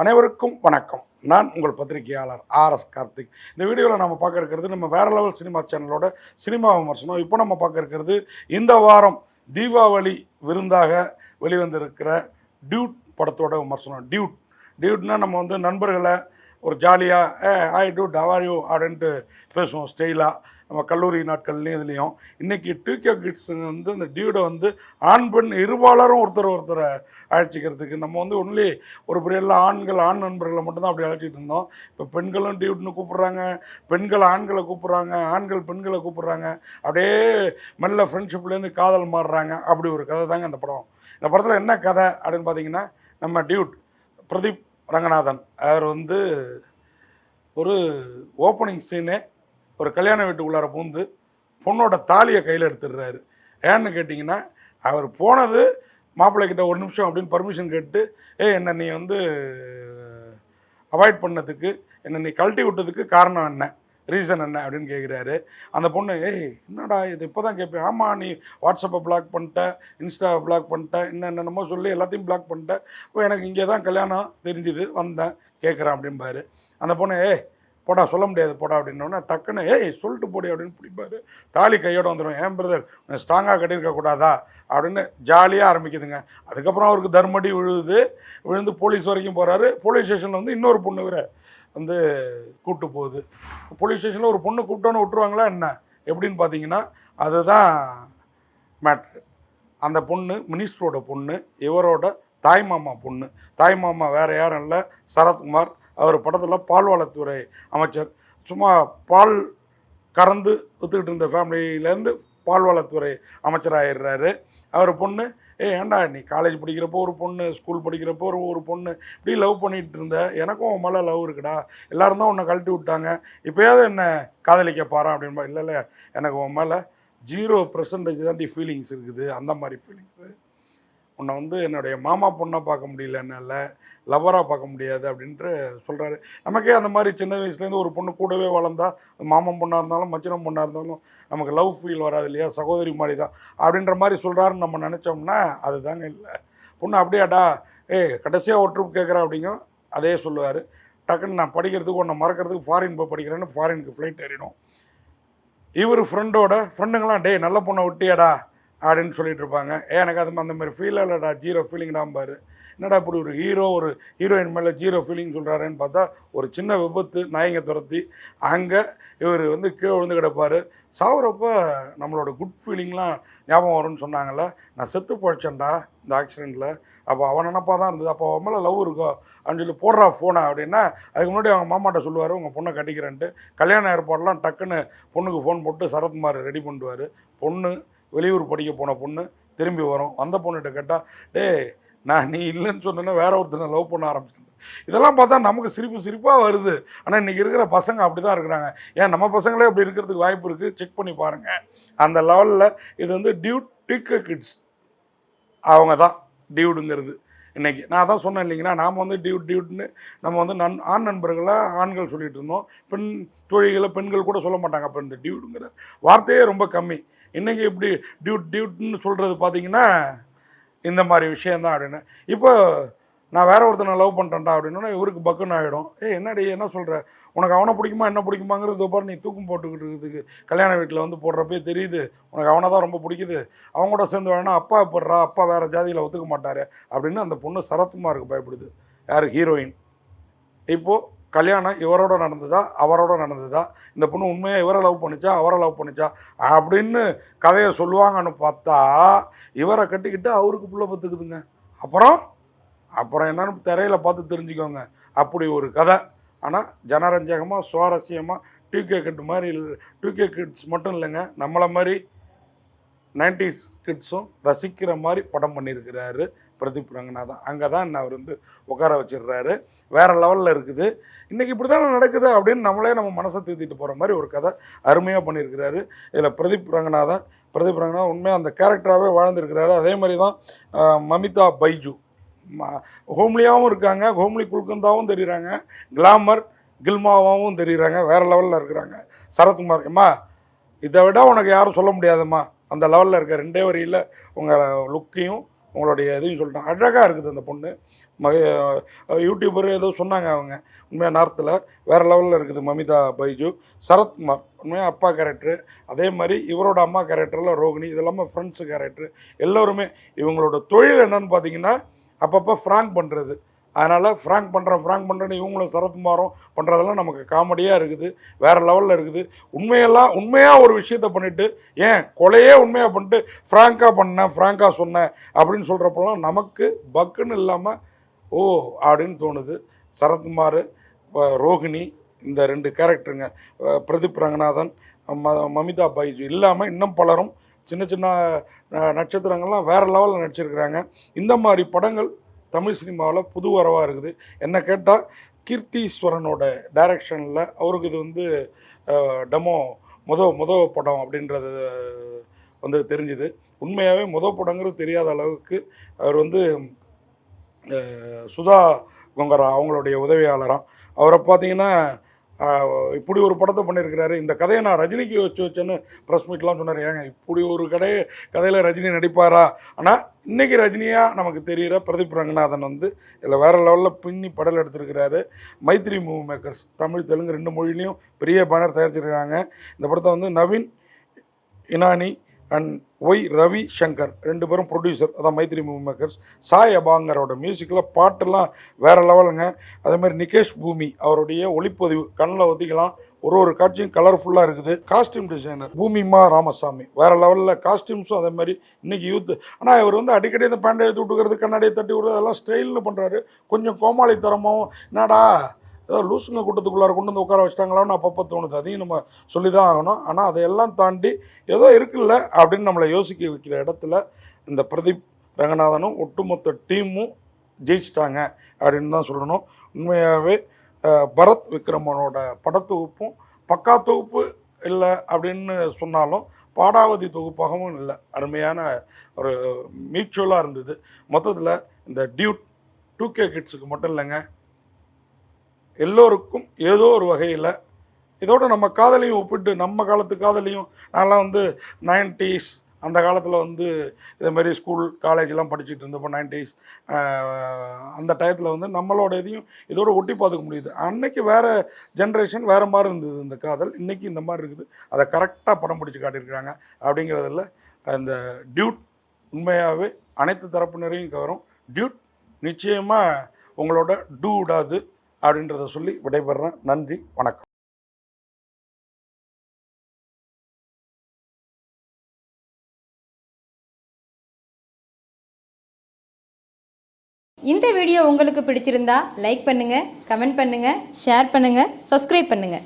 அனைவருக்கும் வணக்கம். நான் உங்கள் பத்திரிகையாளர் ஆர்எஸ் கார்த்திக். இந்த வீடியோவில் நம்ம பார்க்க இருக்கிறது நம்ம வேற லெவல் சினிமா சேனலோட சினிமா விமர்சனம். இப்போ நம்ம பார்க்க இருக்கிறது இந்த வாரம் தீபாவளி விருந்தாக வெளிவந்திருக்கிற டியூட் படத்தோட விமர்சனம். டியூட்னா நம்ம வந்து நண்பர்களை ஒரு ஜாலியாக hi dude how are you அப்படின்ட்டு பேசுவோம் ஸ்டைலாக. நம்ம கல்லூரி நாட்கள்லேயும் இதுலேயும் இன்றைக்கி டூகே கிட்ஸுங்க வந்து இந்த டியூடை வந்து ஆண் பெண் இருபாலரும் ஒருத்தரை அழைச்சிக்கிறதுக்கு நம்ம வந்து ஒன்லி ஒரு பீரியடில் ஆண் நண்பர்களை மட்டும்தான் அப்படி அழைச்சிட்டு இருந்தோம். இப்போ பெண்களும் டியூட்னு கூப்பிட்றாங்க, பெண்கள் ஆண்களை கூப்பிட்றாங்க, ஆண்கள் பெண்களை கூப்பிட்றாங்க. அப்படியே மெல்ல ஃப்ரெண்ட்ஷிப்லேருந்து காதல் மாறுறாங்க. அப்படி ஒரு கதை தாங்க இந்த படம். இந்த படத்தில் என்ன கதை அப்படின்னு பார்த்தீங்கன்னா, நம்ம டியூட் பிரதீப் ரங்கநாதன் அவர் வந்து ஒரு ஓப்பனிங் சீனே ஒரு கல்யாண வீட்டுக்குள்ளார பூந்து பொண்ணோட தாலியை கையில் எடுத்துடுறாரு. ஏன்னு கேட்டிங்கன்னா, அவர் போனது மாப்பிள்ளைக்கிட்ட ஒரு நிமிஷம் அப்படின்னு பர்மிஷன் கேட்டு என்னை நீ வந்து அவாய்ட் பண்ணதுக்கு, என்னை நீ கழட்டி விட்டதுக்கு காரணம் என்ன, ரீசன் என்ன அப்படின்னு கேட்குறாரு. அந்த பொண்ணு என்னடா இது இப்போ தான் கேட்பேன். ஆமாம், நீ வாட்ஸ்அப்பை பிளாக் பண்ணிட்ட, இன்ஸ்டாவை பிளாக் பண்ணிட்ட, என்னென்னமோ சொல்லி எல்லாத்தையும் பிளாக் பண்ணிட்ட. இப்போ எனக்கு இங்கே தான் கல்யாணம் தெரிஞ்சுது, வந்தேன் கேட்குறேன் அப்படிம்பாரு. அந்த பொண்ணு போடா சொல்ல முடியாது போடா அப்படின்னோடனே டக்குன்னு சொல்லிட்டு போடி அப்படின்னு பிடிப்பாரு. தாலி கையோடு வந்துடும். ஏன் பிரதர் ஸ்ட்ராங்காக கட்டியிருக்கக்கூடாதா அப்படின்னு ஜாலியாக ஆரம்பிக்குதுங்க. அதுக்கப்புறம் அவருக்கு தர்மடி விழுந்து போலீஸ் வரைக்கும் போகிறாரு. போலீஸ் ஸ்டேஷனில் வந்து இன்னொரு பொண்ணு வேற வந்து கூப்பிட்டு போகுது. போலீஸ் ஸ்டேஷனில் ஒரு பொண்ணு கூப்பிட்டோன்னு விட்டுருவாங்களா என்ன எப்படின்னு பார்த்தீங்கன்னா, அதுதான் மேட்ரு. அந்த பொண்ணு மினிஸ்டரோட பொண்ணு, இவரோட தாய்மாமா பொண்ணு. தாய்மாமா வேறு யாரும் இல்லை, சரத்குமார். அவர் படத்தில் பால்வளத்துறை அமைச்சர். சும்மா பால் கறந்து விற்றுக்கிட்டு இருந்த ஃபேமிலியிலேருந்து பால்வளத்துறை அமைச்சராகிடுறாரு. அவர் பொண்ணு ஏன்டா நீ காலேஜ் படிக்கிறப்போ ஒரு பொண்ணு, ஸ்கூல் படிக்கிறப்போ ஒரு பொண்ணு, இப்படி லவ் பண்ணிகிட்டு இருந்த, எனக்கும் உன் மேலே லவ் இருக்குடா, எல்லோரும் தான் உன்னை கழட்டி விட்டாங்க, இப்போயாவது என்ன காதலிக்க பாறேன் அப்படின்பா. இல்லை எனக்கு உன் மேலே 0% தான் ஃபீலிங்ஸ் இருக்குது, அந்த மாதிரி ஃபீலிங்ஸு. உன்னை வந்து என்னுடைய மாமா பொண்ணாக பார்க்க முடியல, என்னால் லவ்வராக பார்க்க முடியாது அப்படின்ட்டு சொல்கிறாரு. நமக்கே அந்த மாதிரி சின்ன வயசுலேருந்து ஒரு பொண்ணு கூடவே வளர்ந்தா, மாமன் பொண்ணாக இருந்தாலும் மச்சினம் பொண்ணாக இருந்தாலும் நமக்கு லவ் ஃபீல் வராது இல்லையா, சகோதரி மாதிரி தான் அப்படின்ற மாதிரி சொல்கிறாருன்னு நம்ம நினச்சோம்னா அதுதாங்க இல்லை. பொண்ணு அப்படியாடா கடைசியாக ஒரு ட்ரிப் கேட்குறேன் அப்படிங்கும் அதே சொல்லுவார். டக்குன்னு நான் படிக்கிறதுக்கு ஒன்றை மறக்கிறதுக்கு ஃபாரின் போய் படிக்கிறேன்னு ஃபாரினுக்கு ஃப்ளைட் ஏறிடும். இவர் ஃப்ரெண்டுங்களாம் நல்ல பொண்ணை விட்டியாடா அப்படின்னு சொல்லிட்டு இருப்பாங்க. எனக்கு அது அந்த மாதிரி ஃபீல் இல்லைடா, 0 ஃபீலிங்டாம்பாரு. என்னடா இப்படி ஒரு ஹீரோயின் மேலே 0 ஃபீலிங் சொல்கிறாருன்னு பார்த்தா, ஒரு சின்ன விபத்து நாயங்க துரத்தி அங்கே இவர் வந்து கீழே விழுந்து கிடப்பார். சாவுறப்ப நம்மளோட குட் ஃபீலிங்லாம் ஞாபகம் வரும்னு சொன்னாங்கள்ல. நான் செத்து போயிடுச்சேன்டா இந்த ஆக்சிடெண்ட்டில், அப்போ அவன் நினப்பா தான் இருந்தது, அப்போ அவன் மேலே லவ் இருக்கோ அப்படின்னு சொல்லி போடுறா ஃபோனை அப்படின்னா, அதுக்கு முன்னாடி அவங்க மாமாட்ட சொல்லுவார் உங்கள் பொண்ணை கட்டிக்கிறேன்ட்டு. கல்யாண ஏற்பாடெலாம் டக்குன்னு பொண்ணுக்கு ஃபோன் போட்டு சரத்குமார் ரெடி பண்ணிடுவார். பொண்ணு வெளியூர் படிக்க போன பொண்ணு திரும்பி வரும். வந்த பொண்ணுகிட்ட கேட்டால் நான் நீ இல்லைன்னு சொன்னேன்னா வேற ஒருத்தனை லவ் பண்ண ஆரம்பிச்சிட்டேன். இதெல்லாம் பார்த்தா நமக்கு சிரிப்பாக வருது. ஆனால் இன்றைக்கி இருக்கிற பசங்க அப்படி தான் இருக்கிறாங்க. ஏன் நம்ம பசங்களே அப்படி இருக்கிறதுக்கு வாய்ப்பு இருக்குது, செக் பண்ணி பாருங்கள். அந்த லெவலில் இது வந்து டூகே கிட்ஸ் அவங்க தான் டியூடுங்கிறது. இன்றைக்கி நான் தான் சொன்னேன் இல்லைங்களா, நாம் வந்து டியூட்னு நம்ம வந்து ஆண் நண்பர்களாக ஆண்கள் சொல்லிகிட்டு இருந்தோம். பெண் தோழிகளை பெண்கள் கூட சொல்ல மாட்டாங்க. அப்போ இந்த டியூடுங்கிற வார்த்தையே ரொம்ப கம்மி. இன்றைக்கி இப்படி டியூட்னு சொல்கிறது பார்த்திங்கன்னா இந்த மாதிரி விஷயந்தான் அப்படின்னு. இப்போ நான் வேற ஒருத்தனை லவ் பண்ணுறேன்டா அப்படின்னா இவருக்கு பக்குன்னு ஆகிடும். என்னடி என்ன சொல்கிற, உனக்கு அவனை பிடிக்குமா என்ன பிடிக்குமாங்கிறது பாரு, நீ தூக்கம் போட்டுக்கிட்டு இருக்கிறதுக்கு கல்யாண வீட்டில் வந்து போடுறப்பே தெரியுது உனக்கு அவனை தான் ரொம்ப பிடிக்குது, அவங்க கூட சேர்ந்து வேணா அப்பா போடுறா, அப்பா வேறு ஜாதியில் ஒத்துக்க மாட்டார் அப்படின்னு அந்த பொண்ணு சரத்குமாருக்கு பயப்படுது. யார் ஹீரோயின். இப்போது கல்யாணம் இவரோட நடந்ததா அவரோட நடந்ததா, இந்த பொண்ணு உண்மையாக இவரை லவ் பண்ணிச்சா அவரை லவ் பண்ணிச்சா அப்படின்னு கதையை சொல்லுவாங்கன்னு பார்த்தா இவரை கட்டிக்கிட்டு அவருக்கு புள்ள பத்துக்குதுங்க. அப்புறம் என்னன்னு திரையில் பார்த்து தெரிஞ்சுக்கோங்க. அப்படி ஒரு கதை. ஆனால் ஜனரஞ்சகமாக சுவாரஸ்யமாக டூகே கிட்ஸ் மட்டும் இல்லைங்க, நம்மளை மாதிரி 90s கிட்ஸும் ரசிக்கிற மாதிரி படம் பண்ணியிருக்கிறாரு பிரதீப் ரங்கநாதன். அங்கே தான் என்ன அவர் வந்து உட்கார வச்சிடுறாரு. வேறு லெவலில் இருக்குது. இன்றைக்கி இப்படி தானே நடக்குது அப்படின்னு நம்ம மனசை தீர்த்திட்டு போகிற மாதிரி ஒரு கதை அருமையாக பண்ணியிருக்கிறாரு. இதில் பிரதீப் ரங்கநாதன் உண்மையாக அந்த கேரக்டராகவே வாழ்ந்துருக்கிறாரு. அதே மாதிரி தான் மமிதா பைஜு ஹோம்லியாகவும் இருக்காங்க, ஹோம்லி குல்கந்தாவும் தெரியுறாங்க, கிளாமர் கில்மாவாகவும் தெரியுறாங்க, வேறு லெவலில் இருக்கிறாங்க. சரத்குமார் இதை விட உனக்கு யாரும் சொல்ல முடியாதும்மா, அந்த லெவலில் இருக்க 2 வரியில் உங்கள் லுக்கையும் உங்களுடைய இதையும் சொல்லிட்டேன். அழகாக இருக்குது அந்த பொண்ணு. யூடியூபர் ஏதோ சொன்னாங்க அவங்க. உண்மையாக நார்த்தில் வேறு லெவலில் இருக்குது மமிதா பைஜு. சரத்குமார் உண்மையாக அப்பா கேரக்டரு. அதே மாதிரி இவரோட அம்மா கேரக்டரில் ரோகிணி. இது இல்லாமல் ஃப்ரெண்ட்ஸு கேரக்டரு. எல்லோருமே இவங்களோட தொழில் என்னன்னு பார்த்தீங்கன்னா அப்பப்போ ஃப்ராங்க் பண்ணுறது. அதனால் ஃப்ராங்க் பண்ணுறேன்னு இவங்களும் சரத்குமாரும் பண்ணுறதெல்லாம் நமக்கு காமெடியாக இருக்குது. வேறு லெவலில் இருக்குது. உண்மையாக ஒரு விஷயத்த பண்ணிவிட்டு ஏன் கொலையே உண்மையாக பண்ணிட்டு ஃப்ராங்காக சொன்னேன் அப்படின்னு சொல்கிறப்பெல்லாம் நமக்கு பக்குன்னு இல்லாமல் ஓ அப்படின்னு தோணுது. சரத்குமார், ரோகிணி இந்த 2 கேரக்டருங்க, பிரதீப் ரங்கநாதன், மமிதா பைஜு இல்லாமல் இன்னும் பலரும் சின்ன சின்ன நட்சத்திரங்கள்லாம் வேறு லெவலில் நடிச்சிருக்கிறாங்க. இந்த மாதிரி படங்கள் தமிழ் சினிமாவில் புது வரவாக இருக்குது. என்ன கேட்டால் கீர்த்தீஸ்வரனோட டைரக்ஷனில் அவருக்கு இது வந்து டெமோ முத படம் அப்படின்றது வந்து தெரிஞ்சுது. உண்மையாகவே படங்கிறது தெரியாத அளவுக்கு அவர் வந்து சுதா கொங்கரா அவங்களுடைய உதவியாளராக அவரை பார்த்தீங்கன்னா இப்படி ஒரு படத்தை பண்ணியிருக்கிறாரு. இந்த கதையை நான் ரஜினிக்கு வச்சேன்னு ப்ரெஸ் மீட்லாம் சொன்னார். ஏங்க இப்படி ஒரு கதையில் ரஜினி நடிப்பாரா? ஆனால் இன்றைக்கி ரஜினியாக நமக்கு தெரிகிற பிரதீப் ரங்கநாதன் வந்து இதில் வேறு லெவலில் பின்னி படல் எடுத்திருக்கிறாரு. மைத்ரி மூவி மேக்கர்ஸ் தமிழ் தெலுங்கு 2 மொழிலையும் பெரிய பேனர் தயாரிச்சிருக்கிறாங்க. இந்த படத்தை வந்து நவீன் இனானி அண்ட் ஒய் ரவி சங்கர் 2 பேரும் ப்ரொடியூசர். அதான் மைத்ரி மூவி மேக்கர்ஸ். சாய் அபாங்கரோட மியூசிக்கில் பாட்டெல்லாம் வேறு லெவலுங்க. அதேமாதிரி நிகேஷ் பூமி அவருடைய ஒளிப்பதிவு கண்ணில் ஒத்திக்கலாம். ஒரு காட்சியும் கலர்ஃபுல்லாக இருக்குது. காஸ்டியூம் டிசைனர் பூமிமா ராமசாமி வேறு லெவலில் காஸ்டியூம்ஸும் அதே மாதிரி இன்றைக்கி யூத்து. ஆனால் இவர் வந்து அடிக்கடி இந்த பேண்டை எடுத்து விட்டுக்கிறது, கண்ணாடியை தட்டி விடுறது அதெல்லாம் ஸ்டைல்னு பண்ணுறாரு. கொஞ்சம் கோமாளித்தரமாகவும் என்னடா ஏதோ லூசுங்க கூட்டத்துக்குள்ளார கொண்டு வந்து உட்கார வச்சிட்டாங்களான்னு அப்பப்போ தோணுது. அதையும் நம்ம சொல்லி தான் ஆகணும். ஆனால் அதையெல்லாம் தாண்டி ஏதோ இருக்குல்ல அப்படின்னு நம்மளை யோசிக்க வைக்கிற இடத்துல இந்த பிரதீப் ரங்கநாதனும் ஒட்டுமொத்த டீமும் ஜெயிச்சிட்டாங்க அப்படின்னு தான் சொல்லணும். உண்மையாகவே பரத் விக்ரமனோட படத்தொகுப்பும் பக்கா தொகுப்பு இல்லை அப்படின்னு சொன்னாலும் பாடாவதி தொகுப்பாகவும் இல்லை, அருமையான ஒரு மியூச்சுவலாக இருந்தது. மொத்தத்தில் இந்த டியூட் 2K கிட்ஸுக்கு மட்டும் இல்லைங்க, எல்லோருக்கும் ஏதோ ஒரு வகையில் இதோட நம்ம காதலையும் ஒப்பிட்டு நம்ம காலத்து காதலையும் நான்லாம் வந்து 90s அந்த காலத்தில் வந்து இதேமாரி ஸ்கூல் காலேஜெலாம் படிச்சுட்டு இருந்தப்போ 90s அந்த டயத்தில் வந்து நம்மளோட இதையும் இதோடு ஒட்டி பார்த்துக்க முடியுது. அன்னைக்கு வேறு ஜென்ரேஷன் வேறு மாதிரி இருந்தது இந்த காதல், இன்றைக்கி இந்த மாதிரி இருக்குது. அதை கரெக்டாக படம் பிடிச்சி காட்டியிருக்கிறாங்க. அப்படிங்கிறதில் அந்த டியூட் உண்மையாகவே அனைத்து தரப்பினரையும் கவரும். டியூட் நிச்சயமாக உங்களோட டூடாது அப்படின்றத சொல்லி விடைபெறேன். நன்றி, வணக்கம். இந்த வீடியோ உங்களுக்கு பிடிச்சிருந்தா லைக் பண்ணுங்க, கமெண்ட் பண்ணுங்க, ஷேர் பண்ணுங்க, சப்ஸ்கிரைப் பண்ணுங்க.